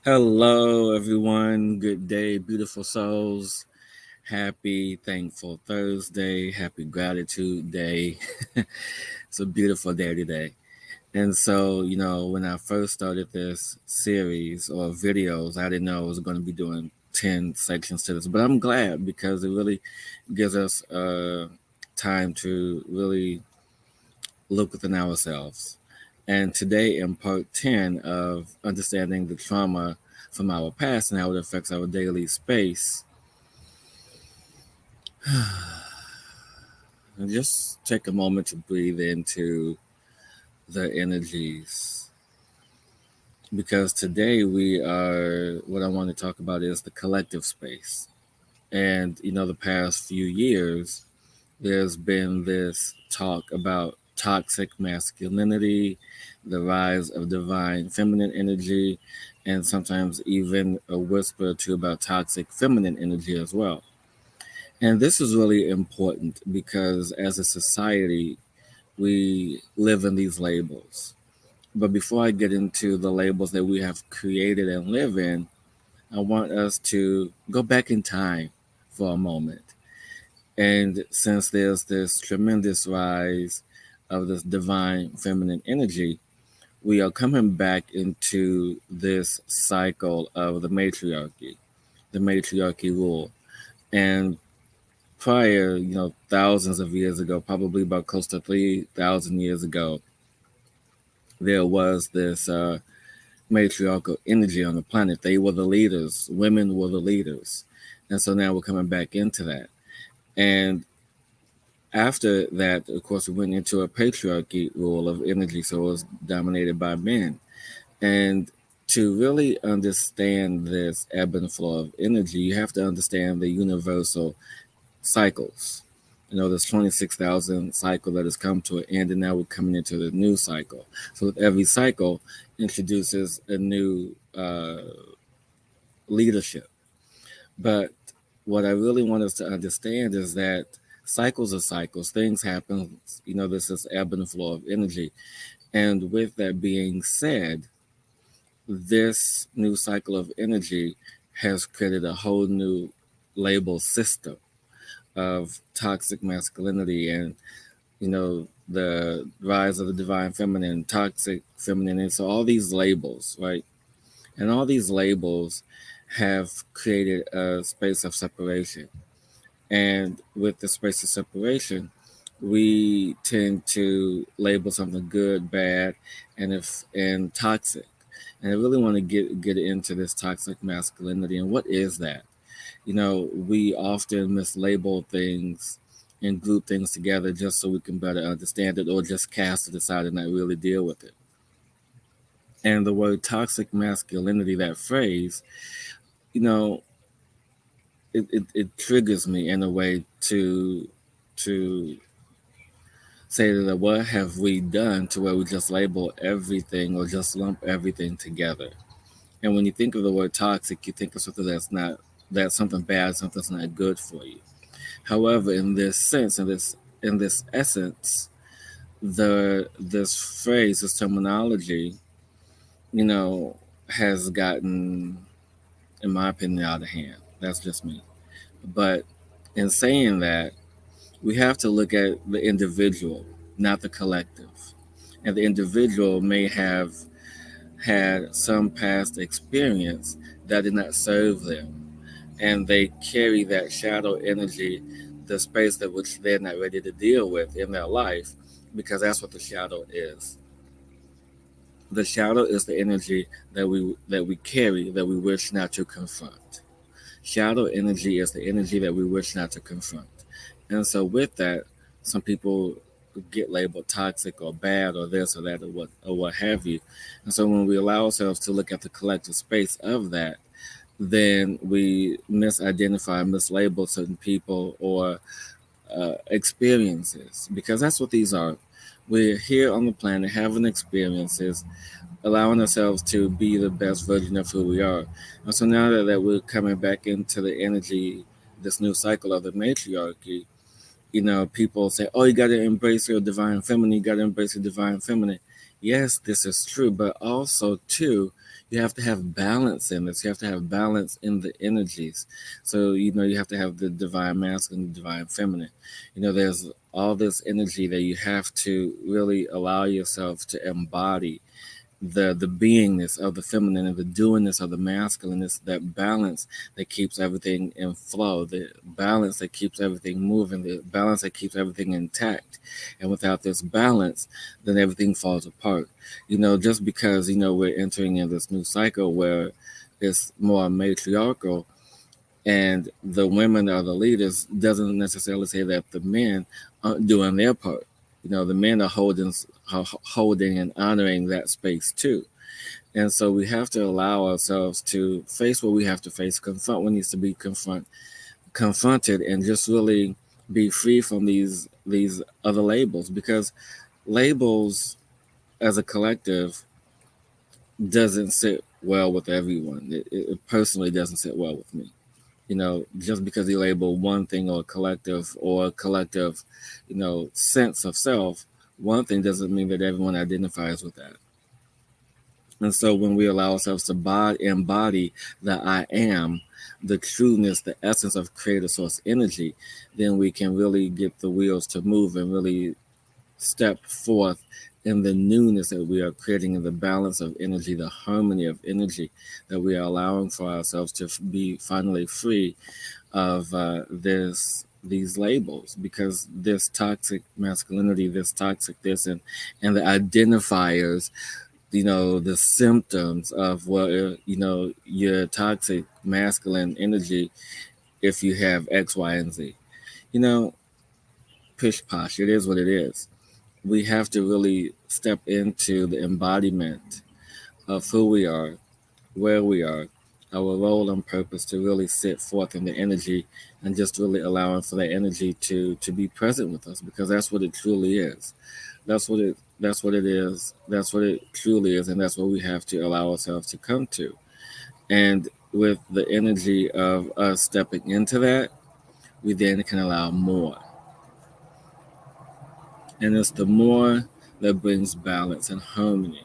Hello, everyone. Good day, beautiful souls. Happy, thankful Thursday. Happy gratitude day. It's a beautiful day today. And so, when I first started this series or videos, I didn't know I was going to be doing 10 sections to this, but I'm glad because it really gives us time to really look within ourselves. And today, in part 10 of understanding the trauma from our past and how it affects our daily space, and just take a moment to breathe into the energies. Because today, what I want to talk about is the collective space. And, the past few years, there's been this talk about toxic masculinity, the rise of divine feminine energy, and sometimes even a whisper or two about toxic feminine energy as well. And this is really important because as a society, we live in these labels. But before I get into the labels that we have created and live in, I want us to go back in time for a moment. And since there's this tremendous rise of this divine feminine energy, we are coming back into this cycle of the matriarchy rule. And prior, thousands of years ago, probably about close to 3,000 years ago, there was this matriarchal energy on the planet. They were the leaders, women were the leaders. And so now we're coming back into that. And after that, of course, we went into a patriarchy rule of energy, so it was dominated by men. And to really understand this ebb and flow of energy, you have to understand the universal cycles. There's 26,000 cycle that has come to an end, and now we're coming into the new cycle. So with every cycle introduces a new leadership. But what I really want us to understand is that cycles are cycles. Things happen. This is ebb and flow of energy. And with that being said, this new cycle of energy has created a whole new label system of toxic masculinity and the rise of the divine feminine, toxic feminine, and so all these labels, right? And all these labels have created a space of separation. And with the space of separation, we tend to label something good, bad, and toxic. And I really want to get into this toxic masculinity and what is that? We often mislabel things and group things together just so we can better understand it or just cast it aside and not really deal with it. And the word toxic masculinity, that phrase, you know, it triggers me in a way to say that what have we done to where we just label everything or just lump everything together. And when you think of the word toxic, you think of something that's something bad, something that's not good for you. However, in this sense, in this essence, this phrase, this terminology, you know, has gotten, in my opinion, out of hand. That's just me. But in saying that, we have to look at the individual, not the collective. And the individual may have had some past experience that did not serve them. And they carry that shadow energy, the space that which they're not ready to deal with in their life, because that's what the shadow is. The shadow is the energy that we carry that we wish not to confront. Shadow energy is the energy that we wish not to confront. And so with that, some people get labeled toxic or bad or this or that or what have you. And so when we allow ourselves to look at the collective space of that, then we misidentify, mislabel certain people or experiences because that's what these are. We're here on the planet having experiences, allowing ourselves to be the best version of who we are. And so now that we're coming back into the energy, this new cycle of the matriarchy, people say, oh, you got to embrace your divine feminine, you got to embrace your divine feminine. yes, this is true, but also too, you have to have balance in this. You have to have balance in the energies. So you have to have the divine masculine, the divine feminine. There's all this energy that you have to really allow yourself to embody the beingness of the feminine and the doingness of the masculine. Is that balance that keeps everything in flow, the balance that keeps everything moving, the balance that keeps everything intact. And without this balance, then everything falls apart. Just because we're entering in this new cycle where it's more matriarchal and the women are the leaders, doesn't necessarily say that the men aren't doing their part. The men are holding and honoring that space too. And so we have to allow ourselves to face what we have to face, confront what needs to be confronted, and just really be free from these other labels, because labels as a collective doesn't sit well with everyone. It personally doesn't sit well with me. Just because you label one thing or a collective, sense of self, one thing doesn't mean that everyone identifies with that. And so when we allow ourselves to embody the I am, the trueness, the essence of creator source energy, then we can really get the wheels to move and really step forth in the newness that we are creating, in the balance of energy, the harmony of energy that we are allowing for ourselves to be finally free of these labels, because this toxic masculinity, this toxic this, and the identifiers, the symptoms of your toxic masculine energy. If you have X, Y, and Z, you know, pish posh, it is what it is. We have to really step into the embodiment of who we are, where we are, our role and purpose, to really sit forth in the energy, and just really allowing for that energy to be present with us, because that's what it truly is. That's what it is. That's what it truly is, and that's what we have to allow ourselves to come to. And with the energy of us stepping into that, we then can allow more. And it's the more that brings balance and harmony.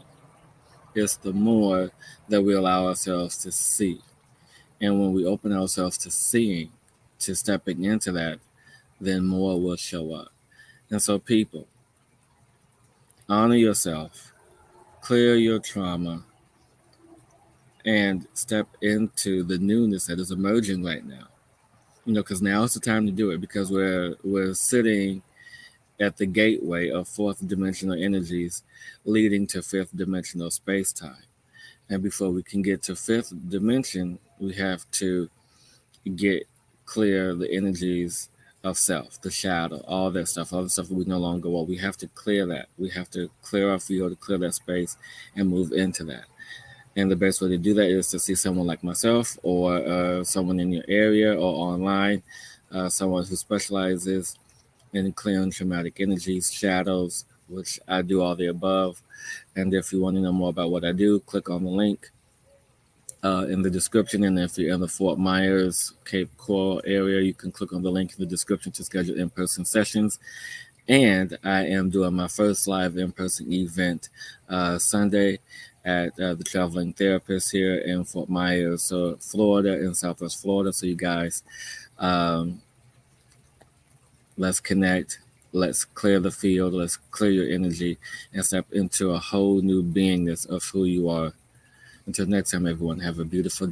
It's the more that we allow ourselves to see. And when we open ourselves to seeing, to stepping into that, then more will show up. And so, people, honor yourself, clear your trauma, and step into the newness that is emerging right now. Because now is the time to do it, because we're sitting at the gateway of fourth dimensional energies leading to fifth dimensional space time. And before we can get to fifth dimension, we have to get clear the energies of self, the shadow, all that stuff, all the stuff that we no longer want. We have to clear that. We have to clear our field, to clear that space, and move into that. And the best way to do that is to see someone like myself, or someone in your area, or online, someone who specializes in clearing traumatic energies, shadows, which I do all the above. And if you want to know more about what I do, click on the link in the description. And if you're in the Fort Myers, Cape Coral area, you can click on the link in the description to schedule in-person sessions. And I am doing my first live in-person event Sunday at the Traveling Therapist here in Fort Myers, so Florida, in Southwest Florida. So you guys, let's connect. Let's clear the field. Let's clear your energy and step into a whole new beingness of who you are. Until next time, everyone, have a beautiful day.